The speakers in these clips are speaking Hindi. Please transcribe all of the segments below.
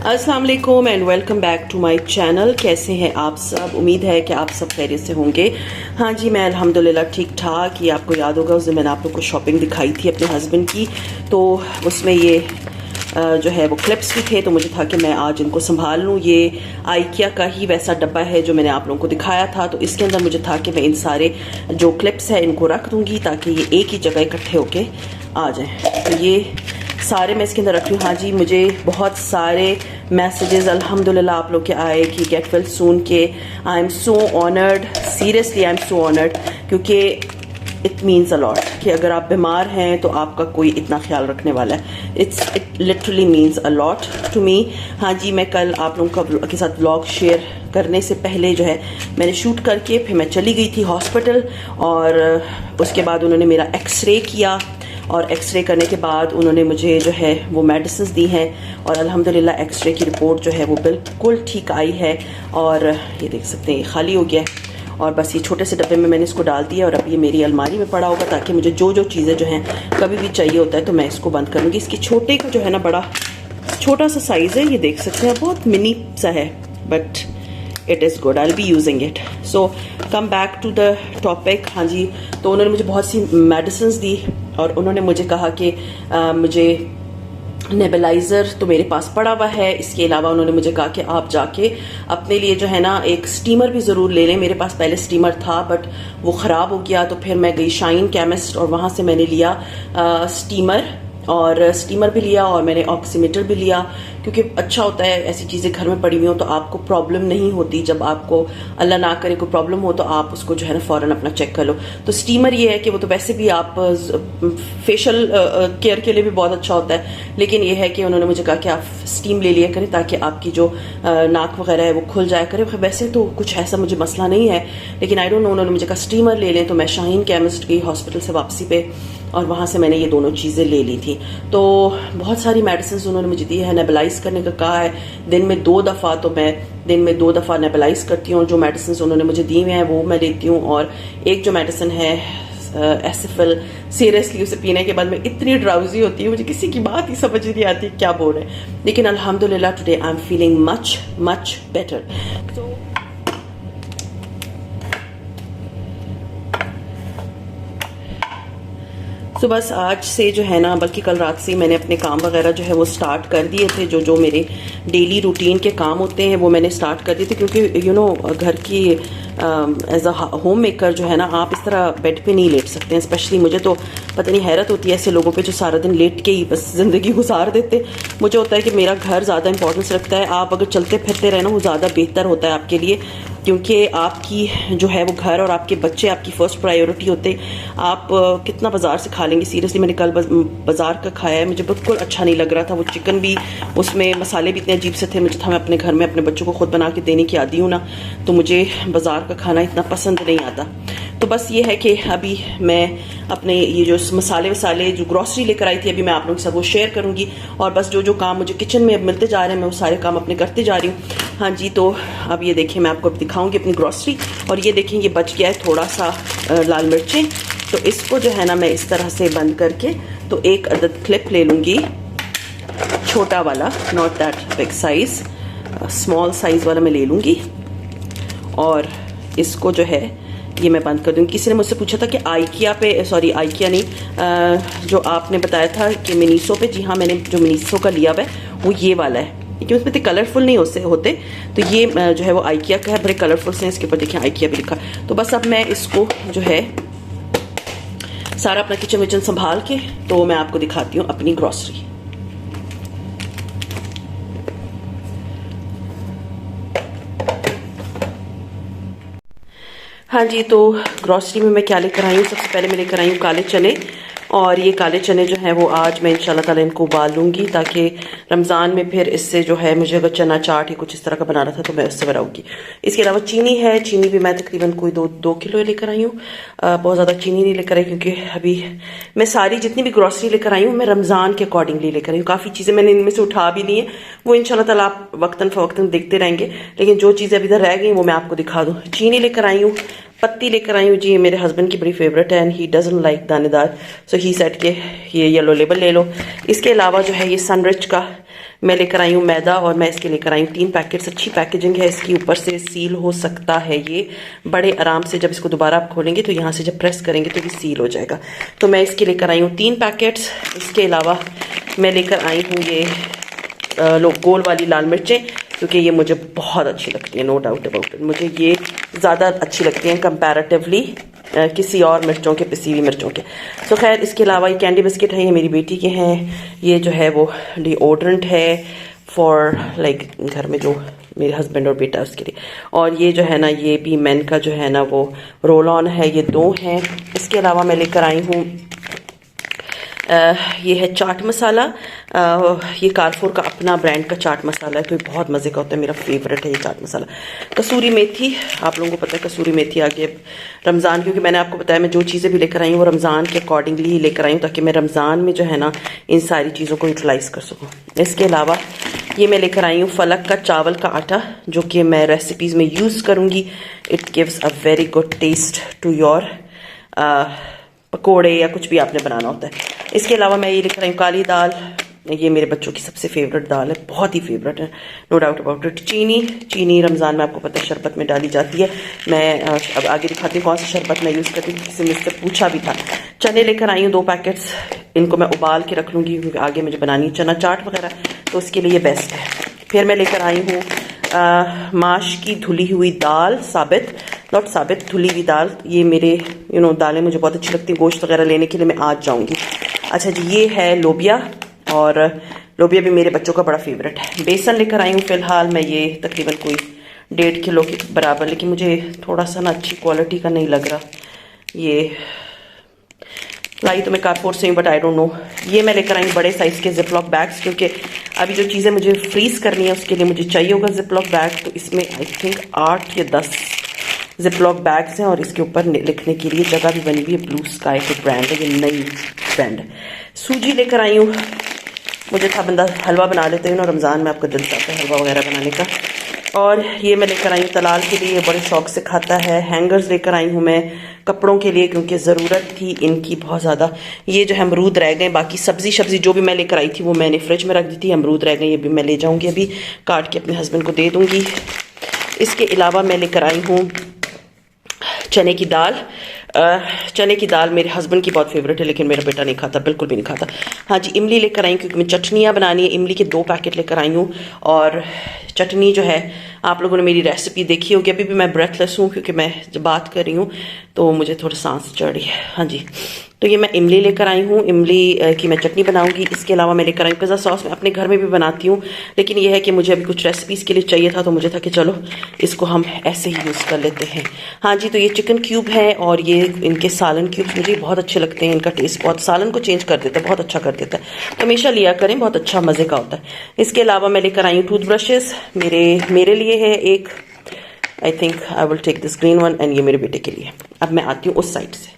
अस्सलाम वालेकुम and welcome back to my channel. कैसे हैं आप सब? उम्मीद है कि आप सब खैरियत से होंगे। हाँ जी, मैं अल्हम्दुलिल्लाह ठीक ठाक। ये आपको याद होगा उस दिन मैंने आप लोग को शॉपिंग दिखाई थी अपने हस्बैंड की, तो उसमें ये जो है वो क्लिप्स भी थे, तो मुझे था कि मैं आज इनको संभाल लूँ। ये आइकिया का ही वैसा डब्बा है जो मैंने आप लोगों को दिखाया था, तो इसके अंदर मुझे था कि मैं इन सारे जो क्लिप्स हैं इनको रख दूँगी ताकि ये एक ही जगह इकट्ठे होके आ जाएँ। तो ये सारे मैं इसके अंदर रख रही हूँ। हाँ जी, मुझे बहुत सारे मैसेजेस अल्हम्दुलिल्लाह आप लोग के आए कि गेट वेल सून के। I am so honoured, seriously I am so honoured, क्योंकि इट मीन्स अ लॉट कि अगर आप बीमार हैं तो आपका कोई इतना ख्याल रखने वाला है। It literally means a lot to me. हाँ जी, मैं कल आप लोगों के साथ व्लॉग शेयर करने से पहले जो है मैंने शूट करके फिर मैं चली गई थी हॉस्पिटल, और उसके बाद उन्होंने मेरा एक्सरे किया, और एक्सरे करने के बाद उन्होंने मुझे जो है वो मेडिसिन दी हैं, और अल्हम्दुलिल्लाह एक्सरे की रिपोर्ट जो है वो बिल्कुल ठीक आई है। और ये देख सकते हैं, ये खाली हो गया है, और बस ये छोटे से डब्बे में मैंने इसको डाल दिया, और अब ये मेरी अलमारी में पड़ा होगा ताकि मुझे जो जो चीज़ें जो हैं कभी भी चाहिए होता है तो मैं इसको बंद करूँगी। इसकी छोटे का जो है ना बड़ा छोटा सा साइज़ है, ये देख सकते हैं, बहुत मिनी सा है, but it is good, I will be using it. So come back to the topic. हाँ जी, तो उन्होंने मुझे बहुत सी मेडिसिन दी, और उन्होंने मुझे कहा कि मुझे नेबुलाइज़र तो मेरे पास पड़ा हुआ है, इसके अलावा उन्होंने मुझे कहा कि आप जाके अपने लिए जो है ना एक स्टीमर भी ज़रूर ले लें। मेरे पास पहले स्टीमर था बट वो ख़राब हो गया, तो फिर मैं गई शाइन केमिस्ट और वहाँ से मैंने लिया स्टीमर, और स्टीमर भी लिया, और मैंने ऑक्सीमीटर भी लिया, क्योंकि अच्छा होता है ऐसी चीज़ें घर में पड़ी हुई हो तो आपको प्रॉब्लम नहीं होती। जब आपको अल्लाह ना करे कोई प्रॉब्लम हो तो आप उसको जो है ना फ़ौरन अपना चेक कर लो। तो स्टीमर ये है कि वो तो वैसे भी आप फेशियल केयर के लिए भी बहुत अच्छा होता है, लेकिन ये है कि उन्होंने मुझे कहा कि आप स्टीम ले लिया करें ताकि आपकी जो नाक वगैरह है वो खुल जाया करे। वैसे तो कुछ ऐसा मुझे मसला नहीं है, लेकिन आई डोंट नो, उन्होंने मुझे कहा स्टीमर ले लें, तो मैं शाहीन केमिस्ट गई हॉस्पिटल से वापसी पे, और वहाँ से मैंने ये दोनों चीज़ें ले ली थी। तो बहुत सारी मेडिसिन उन्होंने मुझे दी है। नेबुलाइज करने का कहा है, दिन में 2 दफ़ा, तो मैं दिन में 2 दफ़ा नेबुलाइज करती हूँ। जो मेडिसिन उन्होंने मुझे दी हुई हैं वो मैं लेती हूँ, और एक जो मेडिसिन है एसिफिल, सीरियसली उसे पीने के बाद मैं इतनी ड्राउजी होती हूँ, मुझे किसी की बात ही समझ नहीं आती क्या बोल रहे हैं, लेकिन अल्हम्दुलिल्लाह today I am feeling much much better. तो बस आज से जो है ना, बल्कि कल रात से मैंने अपने काम वगैरह जो है वो स्टार्ट कर दिए थे। जो जो मेरे डेली रूटीन के काम होते हैं वो मैंने स्टार्ट कर दिए थे, क्योंकि घर की एज अ होम मेकर जो है ना, आप इस तरह बेड पे नहीं लेट सकते हैं। स्पेशली मुझे तो पता नहीं, हैरत होती है ऐसे लोगों पे जो सारा दिन लेट के ही बस ज़िंदगी गुजार देते। मुझे होता है कि मेरा घर ज़्यादा इंपॉर्टेंस रखता है। आप अगर चलते फिरते रहे ना, वो ज़्यादा बेहतर होता है आपके लिए, क्योंकि आपकी जो है वो घर और आपके बच्चे आपकी फ़र्स्ट प्रायोरिटी होते। आप कितना बाज़ार से खा लेंगे? सीरियसली मैंने कल बाज़ार का खाया है, मुझे बिल्कुल अच्छा नहीं लग रहा था। वो चिकन भी, उसमें मसाले भी इतने अजीब से थे। मुझे था मैं अपने घर में अपने बच्चों को खुद बना के देने की आदी हूँ ना, तो मुझे बाज़ार का खाना इतना पसंद नहीं आता। तो बस ये है कि अभी मैं अपने ये जो मसाले वसाले जो ग्रॉसरी लेकर आई थी, अभी मैं आप लोगों के साथ वो शेयर करूँगी, और बस जो जो काम मुझे किचन में अब मिलते जा रहे हैं मैं वो सारे काम अपने करते जा रही हूँ। हाँ जी, तो अब ये देखिए, मैं आपको दिखाऊंगी अपनी ग्रॉसरी, और ये देखें ये बच गया है थोड़ा सा लाल मिर्चें, तो इसको जो है ना मैं इस तरह से बंद करके तो एक अदद क्लिप ले लूँगी, छोटा वाला, not that big size, small size वाला मैं ले लूँगी, और इसको जो है ये मैं बंद कर दूँगी। किसी ने मुझसे पूछा था कि आइकिया पे, सॉरी आइकिया नहीं, जो आपने बताया था कि मिनीसो पे, जी हाँ, मैंने जो मिनीसो का लिया हुआ है वो ये वाला है, क्योंकि उसमें इतने कलरफुल नहीं होते, तो ये जो है वो आइकिया का है, बड़े कलरफुल से इसके ऊपर देखिए आइकिया भी लिखा। तो बस अब मैं इसको जो है सारा अपना किचन विचन संभाल के तो मैं आपको दिखाती हूँ अपनी ग्रॉसरी। हाँ जी, तो ग्रॉसरी में मैं क्या लेकर आई हूँ? सबसे पहले मैं लेकर आई हूँ काले चने, और ये काले चने जो हैं वो आज मैं इंशाल्लाह ताला इनको उबाल लूँगी, ताकि रमज़ान में फिर इससे जो है, मुझे अगर चना चाट ही कुछ इस तरह का बनाना था तो मैं उससे बनाऊँगी। इसके अलावा चीनी है, चीनी भी मैं तकरीबन कोई 2 किलो लेकर आई हूँ। बहुत ज़्यादा चीनी नहीं लेकर आई, क्योंकि अभी मैं सारी जितनी भी ग्रॉसरी लेकर आई हूँ मैं रमज़ान के अकॉर्डिंगली लेकर आई हूँ। काफ़ी चीज़ें मैंने इनमें से उठा भी ली हैं, वो इंशाल्लाह ताला आप वक्तन फ़वक्तन देखते रहेंगे, लेकिन जो चीज़ें अभी इधर रह गई वो मैं आपको दिखा दूँ। चीनी लेकर आई हूँ, पत्ती लेकर आई हूँ जी, मेरे हस्बैंड की बड़ी फेवरेट है, एंड ही डजंट लाइक दानेदार, सो ही सेड के ये येलो लेबल ले लो। इसके अलावा जो है ये सनरिच का मैं लेकर आई हूँ मैदा और मैं इसके लेकर आई हूँ 3 पैकेट्स। अच्छी पैकेजिंग है इसकी, ऊपर से सील हो सकता है ये बड़े आराम से। जब इसको दोबारा आप खोलेंगे तो यहाँ से जब प्रेस करेंगे तो ये सील हो जाएगा। तो मैं इसके लेकर आई हूँ 3 पैकेट्स। इसके अलावा मैं लेकर आई हूँ ये गोल वाली लाल मिर्चें, क्योंकि ये मुझे बहुत अच्छी लगती है, नो डाउट अबाउट इट। मुझे ये ज़्यादा अच्छी लगती हैं कंपैरेटिवली किसी और मिर्चों के, पिसी हुई मिर्चों के। तो खैर इसके अलावा ये कैंडी बिस्किट है, ये मेरी बेटी के हैं। ये जो है वो डिओड्रेंट है फॉर लाइक घर में जो मेरे हस्बैंड और बेटा उसके लिए। और ये जो है ना, ये भी मैन का जो है ना वो रोल ऑन है, ये 2 हैं। इसके अलावा मैं लेकर आई हूँ ये है चाट मसाला। ये कारफोर का अपना ब्रांड का चाट मसाला है, तो ये बहुत मज़े का होता है, मेरा फेवरेट है ये चाट मसाला। कसूरी मेथी, आप लोगों को पता है कसूरी मेथी आगे रमज़ान, क्योंकि मैंने आपको बताया मैं जो चीज़ें भी लेकर आई हूँ वो रमज़ान के अकॉर्डिंगली ही लेकर आई हूँ, ताकि मैं रमज़ान में जो है ना इन सारी चीज़ों को यूटिलाइज़ कर सकूँ। इसके अलावा ये मैं लेकर आई हूँ फलक का चावल का आटा, जो कि मैं रेसिपीज़ में यूज़ करूँगी। It gives a very good taste to your pakode या कुछ भी आपने बनाना होता है। इसके अलावा मैं ये लेकर आई हूँ काली दाल, ये मेरे बच्चों की सबसे फेवरेट दाल है, बहुत ही फेवरेट है, नो डाउट अबाउट इट। चीनी रमज़ान में आपको पता है शरबत में डाली जाती है। मैं अब आगे दिखाती हूँ कौन सा शरबत मैं यूज़ करती हूँ, किसी ने मुझसे पूछा भी था। चने लेकर आई हूँ 2 पैकेट्स, इनको मैं उबाल के रख लूँगी क्योंकि आगे मुझे बनानी है चना चाट वगैरह, तो उसके लिए ये बेस्ट है। फिर मैं लेकर आई हूँ माश की धुली हुई दाल, नॉट साबित, धुली हुई दाल। ये मेरे दालें मुझे बहुत अच्छी लगती है, गोश्त वगैरह लेने के लिए मैं आज जाऊँगी। अच्छा जी, ये है लोबिया, और लोबिया भी मेरे बच्चों का बड़ा फेवरेट है। बेसन लेकर आई हूँ फिलहाल मैं, ये तकरीबन कोई 1.5 किलो के बराबर, लेकिन मुझे थोड़ा सा ना अच्छी क्वालिटी का नहीं लग रहा। ये लाई तो मैं कारफोर से हूँ, बट आई डोंट नो। ये मैं लेकर आई हूँ बड़े साइज़ के जिपलॉक बैग्स, क्योंकि अभी जो चीज़ें मुझे फ्रीज़ करनी है उसके लिए मुझे चाहिए होगा जिपलॉक बैग। तो इसमें आई थिंक 8 या 10 जिपलॉक बैग्स हैं, और इसके ऊपर लिखने के लिए जगह भी बनी हुई है। ब्लू स्काई के ब्रांड है, ये नई ब्रांड है। सूजी लेकर आई हूँ, मुझे था बंदा हलवा बना लेते हैं ना रमज़ान में, आपका दिल चाहता है हलवा वगैरह बनाने का। और ये मैं लेकर आई हूँ तलाल के लिए, बड़े शौक से खाता है। हैंगर्स लेकर आई हूँ मैं कपड़ों के लिए, क्योंकि ज़रूरत थी इनकी बहुत ज़्यादा। ये जो है अमरूद रह गए, बाकी सब्जी जो भी मैं लेकर आई थी वो मैंने फ्रिज में रख दी थी। अमरूद रह गए, ये भी मैं ले जाऊँगी, अभी काट के अपने हस्बैंड को दे दूँगी। इसके अलावा मैं लेकर आई हूँ चने की दाल। चने की दाल मेरे हस्बैंड की बहुत फेवरेट है, लेकिन मेरा बेटा नहीं खाता, बिल्कुल भी नहीं खाता। हाँ जी, इमली लेकर आई हूँ क्योंकि मैं चटनियाँ बनानी है। इमली के 2 पैकेट लेकर आई हूँ, और चटनी जो है आप लोगों ने मेरी रेसिपी देखी होगी। अभी भी मैं ब्रेथलेस हूँ क्योंकि मैं जब बात कर रही हूँ तो मुझे थोड़ा सांस चढ़ रही है। हाँ जी, तो ये मैं इमली लेकर आई हूँ, इमली की मैं चटनी बनाऊंगी। इसके अलावा मैं लेकर आई हूँ पिज़्ज़ा सॉस, मैं अपने घर में भी बनाती हूँ, लेकिन यह है कि मुझे अभी कुछ रेसिपीज़ के लिए चाहिए था, तो मुझे था कि चलो इसको हम ऐसे ही यूज़ कर लेते हैं। हाँ जी, तो ये चिकन क्यूब है, और ये इनके सालन क्यूब्स मुझे बहुत अच्छे लगते हैं। इनका टेस्ट बहुत सालन को चेंज कर देता है, बहुत अच्छा कर देता है, तो हमेशा लिया करें, बहुत अच्छा मज़े का होता है। इसके अलावा मैं लेकर आई हूँ टूथब्रशेस, मेरे लिए है एक, I think I will take this green one, and ये मेरे बेटे के लिए। अब मैं आती हूँ उस साइड से।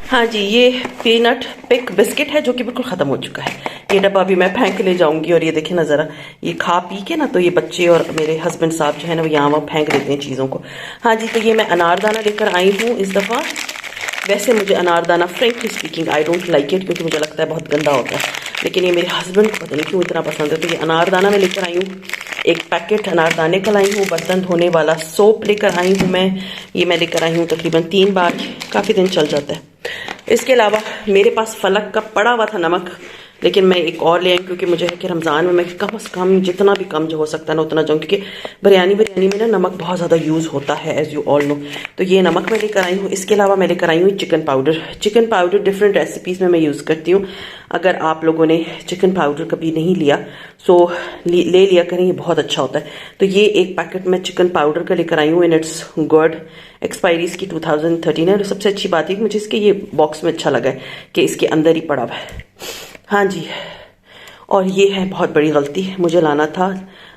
हाँ जी, ये पीनट पिक बिस्किट है जो कि बिल्कुल ख़त्म हो चुका है। ये डब्बा भी मैं फेंक ले जाऊंगी, और ये देखें ना ज़रा, ये खा पी के ना तो ये बच्चे और मेरे हस्बैंड साहब जो है ना वो यहाँ वहाँ फेंक देते हैं चीज़ों को। हाँ जी, तो ये मैं अनारदाना लेकर आई हूँ इस दफ़ा। वैसे मुझे अनारदाना frankly speaking I don't like it, क्योंकि मुझे लगता है बहुत गंदा होता है, लेकिन ये मेरे हस्बैंड को पता नहीं क्यों इतना पसंद है। तो ये अनारदाना मैं लेकर आई हूँ, 1 पैकेट अनारदाने का लाई हूँ। बर्तन धोने वाला सोप लेकर आई हूँ मैं, ये मैं लेकर आई हूँ तकरीबन 3 बार, काफ़ी दिन चल जाता है। इसके अलावा मेरे पास फलक का पड़ा हुआ था नमक, लेकिन मैं एक और ले आई क्योंकि मुझे है कि रमज़ान में मैं कम से कम जितना भी कम जो हो सकता है ना उतना जाऊँ, क्योंकि बिरयानी में ना नमक बहुत ज़्यादा यूज़ होता है, एज़ यू ऑल नो। तो ये नमक मैं लेकर आई हूँ। इसके अलावा मैं लेकर आई हूँ चिकन पाउडर डिफरेंट रेसिपीज़ में मैं यूज़ करती हूँ। अगर आप लोगों ने चिकन पाउडर कभी नहीं लिया सो ले लिया करें, ये बहुत अच्छा होता है। तो ये 1 पैकेट मैं चिकन पाउडर का लेकर आई हूँ, एंड इट्स गुड। एक्सपायरी इसकी 2013 है, और सबसे अच्छी बात है कि मुझे इसके ये बॉक्स में अच्छा लगा है कि इसके अंदर ही पड़ा हुआ है। हाँ जी, और ये है बहुत बड़ी गलती, मुझे लाना था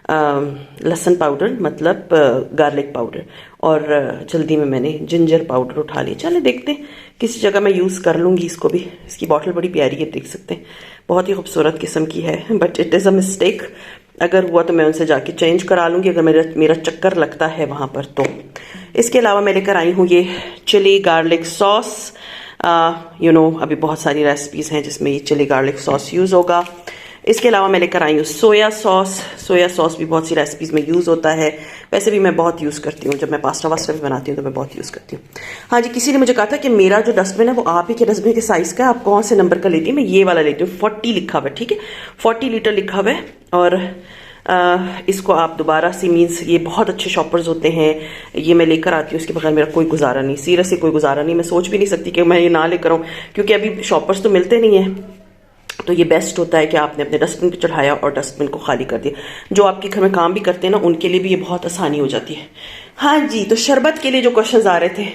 लहसुन पाउडर, मतलब गार्लिक पाउडर, और जल्दी में मैंने जिंजर पाउडर उठा लिया। चले देखते हैं, किसी जगह मैं यूज़ कर लूँगी इसको भी। इसकी बॉटल बड़ी प्यारी है, देख सकते हैं, बहुत ही खूबसूरत किस्म की है, but it is a mistake. अगर हुआ तो मैं उनसे जाके चेंज करा लूँगी, अगर मेरा चक्कर लगता है वहाँ पर तो। इसके अलावा मैं लेकर आई हूँ ये चिली गार्लिक सॉस। अभी बहुत सारी रेसिपीज़ हैं जिसमें ये चिली गार्लिक सॉस यूज़ होगा। इसके अलावा मैं लेकर आई हूँ सोया सॉस। सोया सॉस भी बहुत सी रेसिपीज़ में यूज़ होता है, वैसे भी मैं बहुत यूज़ करती हूँ, जब मैं पास्ता वास्ता भी बनाती हूँ तो मैं बहुत यूज़ करती हूँ। हाँ जी, किसी ने मुझे कहा था कि मेरा जो डस्टबिन है वो आप ही के डस्टबिन के साइज़ का है, आप कौन से नंबर का लेती है। मैं ये वाला लेती हूँ, 40 लिखा हुआ है, ठीक है, 40 लीटर लिखा हुआ है। और इसको आप दोबारा से, मीन्स ये बहुत अच्छे शॉपर्स होते हैं, ये मैं लेकर आती हूँ, इसके बगैर मेरा कोई गुजारा नहीं, सीरियसली कोई गुजारा नहीं। मैं सोच भी नहीं सकती कि मैं ये ना लेकर आऊँ, क्योंकि अभी शॉपर्स तो मिलते नहीं हैं। तो ये बेस्ट होता है कि आपने अपने डस्टबिन पे चढ़ाया और डस्टबिन को खाली कर दिया। जो आपके घर में काम भी करते हैं ना, उनके लिए भी ये बहुत आसानी हो जाती है। हाँ जी, तो शरबत के लिए जो क्वेश्चंस आ रहे थे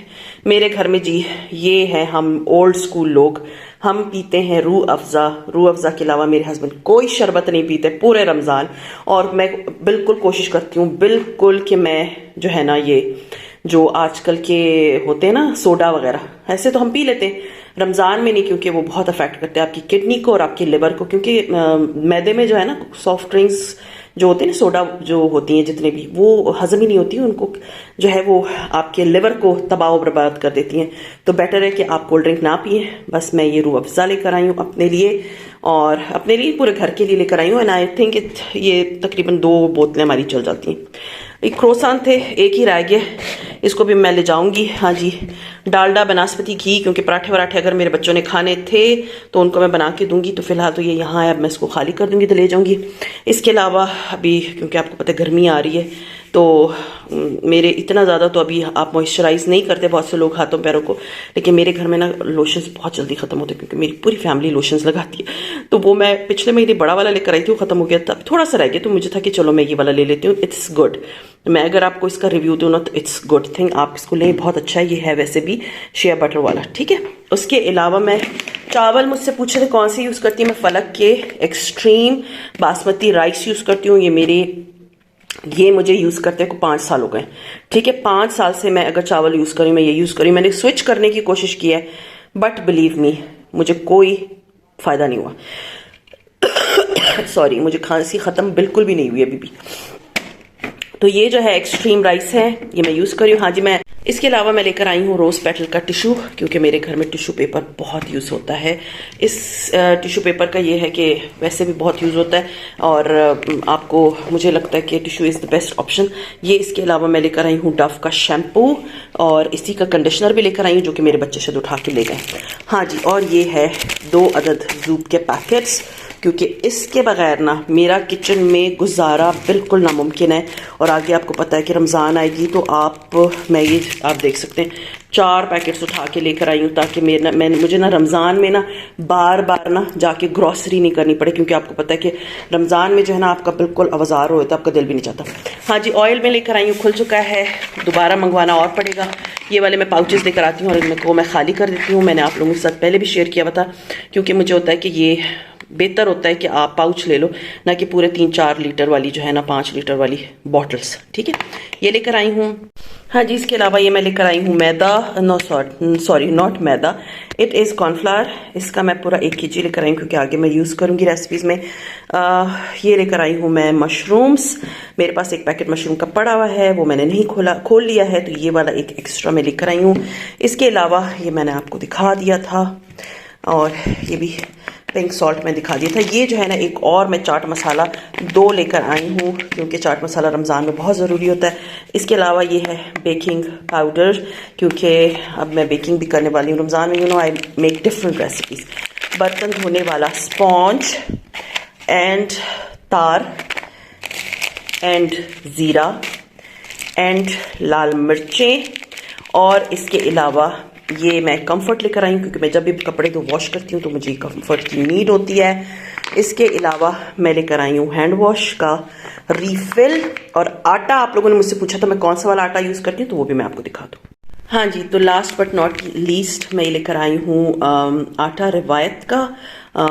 मेरे घर में जी, ये है, हम ओल्ड स्कूल लोग, हम पीते हैं रूह अफ़ज़ा। रूह अफ़ज़ा के अलावा मेरे हस्बैंड कोई शरबत नहीं पीते पूरे रमज़ान। और मैं बिल्कुल कोशिश करती हूँ बिल्कुल कि मैं जो है ना, ये जो आजकल के होते हैं ना सोडा वगैरह, ऐसे तो हम पी लेते हैं, रमज़ान में नहीं, क्योंकि वो बहुत अफेक्ट करते हैं आपकी किडनी को और आपके लिवर को। क्योंकि मैदे में जो है ना, सॉफ्ट ड्रिंक्स जो होते हैं ना, सोडा जो होती हैं जितने भी, वो हजम ही नहीं होती, उनको जो है वो आपके लिवर को तबाह बर्बाद कर देती हैं। तो बेटर है कि आप कोल्ड ड्रिंक ना पिए। बस मैं ये रूह अफ़ज़ा लेकर आई हूँ अपने लिए, और अपने लिए पूरे घर के लिए लेकर आई हूँ। एंड आई थिंक ये तकरीबन 2 बोतलें हमारी चल जाती हैं। एक क्रोसान थे, एक ही रह गया, इसको भी मैं ले जाऊंगी। हाँ जी, डालडा बनास्पति घी, क्योंकि पराठे वराठे अगर मेरे बच्चों ने खाने थे तो उनको मैं बना के दूंगी। तो फिलहाल तो ये यहाँ है, अब मैं इसको खाली कर दूंगी तो ले जाऊंगी। इसके अलावा अभी, क्योंकि आपको पता है गर्मी आ रही है, तो मेरे इतना ज़्यादा तो अभी आप मॉइस्चराइज नहीं करते बहुत से लोग हाथों पैरों को, लेकिन मेरे घर में ना लोशंस बहुत जल्दी ख़त्म होते हैं, क्योंकि मेरी पूरी फैमिली लोशंस लगाती है। तो वो मैं पिछले महीने बड़ा वाला लेकर आई थी, वो ख़त्म हो गया था, थोड़ा सा रह गया, तो मुझे था कि चलो मैं ये वाला ले लेती हूँ, इट्स गुड। मैं अगर आपको इसका रिव्यू दूँ ना, तो इट्स गुड थिंग, आप इसको लें, बहुत अच्छा है। ये है वैसे भी शेयर बटर वाला, ठीक है। उसके अलावा मैं चावल, मुझसे पूछे थे कौन सी यूज़ करती हूँ, मैं फलक के एक्सट्रीम बासमती राइस यूज़ करती हूँ। ये मुझे यूज़ करते को 5 साल हो गए, ठीक है। 5 साल से मैं अगर चावल यूज़ करूँ, मैं ये यूज़ करूँ, मैंने स्विच करने की कोशिश की है, बट बिलीव मी मुझे कोई फ़ायदा नहीं हुआ। सॉरी, मुझे खांसी ख़त्म बिल्कुल भी नहीं हुई अभी भी। तो ये जो है एक्सट्रीम राइस है, ये मैं यूज़ कर रही हूँ। हाँ जी, मैं इसके अलावा मैं लेकर आई हूँ रोज़ पेटल का टिशू, क्योंकि मेरे घर में टिशू पेपर बहुत यूज़ होता है। इस टिशू पेपर का ये है कि वैसे भी बहुत यूज़ होता है, और आपको, मुझे लगता है कि tissue is the best option. ये इसके अलावा मैं लेकर आई हूँ डव का शैम्पू, और इसी का कंडीशनर भी लेकर आई हूँ, जो कि मेरे बच्चे शायद उठा के ले गए। हाँ जी, और ये है 2 अदद ज़ूप के पैकेट्स, क्योंकि इसके बगैर ना मेरा किचन में गुजारा बिल्कुल नामुमकिन है। और आगे आपको पता है कि रमज़ान आएगी, तो आप देख सकते हैं 4 पैकेट्स उठा के लेकर आई हूँ, ताकि मुझे ना रमज़ान में ना बार बार ना जाके ग्रॉसरी नहीं करनी पड़े, क्योंकि आपको पता है कि रमज़ान में जो है ना आपका बिल्कुल अवजार हो, तो आपका दिल भी नहीं चाहता। हाँ जी, ऑयल में लेकर आई हूँ, खुल चुका है, दोबारा मंगवाना और पड़ेगा। ये वाले मैं पाउचेस लेकर आती हूँ और इनको मैं खाली कर देती हूँ। मैंने आप लोगों के साथ पहले भी शेयर किया हुआ था, क्योंकि मुझे होता है कि ये बेहतर होता है कि आप पाउच ले लो, ना कि पूरे 3-4 लीटर वाली जो है ना 5 लीटर वाली बॉटल्स, ठीक है। ये लेकर आई हूँ। हाँ जी, इसके अलावा ये मैं लेकर आई हूँ मैदा, not maida, it is cornflour. इसका मैं पूरा 1 kg लेकर आई हूँ, क्योंकि आगे मैं यूज़ करूँगी रेसिपीज़ में। ये लेकर आई हूँ मैं मशरूम्स, मेरे पास एक पैकेट मशरूम का पड़ा हुआ है, वो मैंने नहीं खोल लिया है, तो ये वाला एक एक्स्ट्रा मैं लेकर आई हूँ। इसके अलावा ये मैंने आपको दिखा दिया था, और ये भी पिंक सॉल्ट में दिखा दिया था। ये जो है ना, एक और मैं चाट मसाला 2 लेकर आई हूँ, क्योंकि चाट मसाला रमज़ान में बहुत ज़रूरी होता है। इसके अलावा ये है बेकिंग पाउडर, क्योंकि अब मैं बेकिंग भी करने वाली हूँ रमज़ान में, आई मेक डिफरेंट रेसिपीज़। बर्तन धोने वाला स्पॉन्ज एंड तार एंड ज़ीरा एंड लाल मिर्चें, और इसके अलावा ये मैं कंफर्ट लेकर आई हूँ, क्योंकि मैं जब भी कपड़े तो वॉश करती हूँ तो मुझे कंफर्ट की नीड होती है। इसके अलावा मैं लेकर आई हूँ हैंड वॉश का रीफिल, और आटा, आप लोगों ने मुझसे पूछा था मैं कौन सा वाला आटा यूज़ करती हूँ, तो वो भी मैं आपको दिखा दूँ। हाँ जी, तो लास्ट बट नॉट लीस्ट मैं लेकर आई हूँ आटा रिवायत का।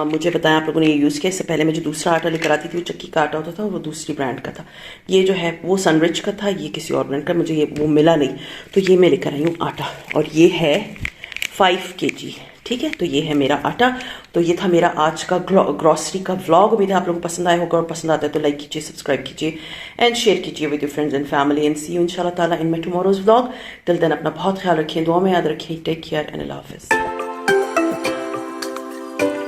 मुझे बताया आप लोगों ने ये यूज़ किया। इससे पहले मैं जो दूसरा आटा लेकर आती थी, वो चक्की का आटा होता था, वो दूसरी ब्रांड का था। ये जो है वो सनरिच का था, ये किसी और ब्रांड का, मुझे ये वो मिला नहीं, तो ये मैं लेकर आई हूँ आटा, और ये है 5 kg, ठीक है। तो ये है मेरा आटा। तो ये था मेरा आज का ग्रॉसरी का व्लॉग। उम्मीद है आप लोगों को पसंद आया होगा, और पसंद आता है तो लाइक कीजिए, सब्सक्राइब कीजिए एंड शेयर कीजिए with your friends and family, and see you इंशाल्लाह ताला in my tomorrow's vlog. Till then अपना बहुत ख्याल रखें, दुआ में याद रखें, टेक केयर एंड अल्लाह हाफिज़।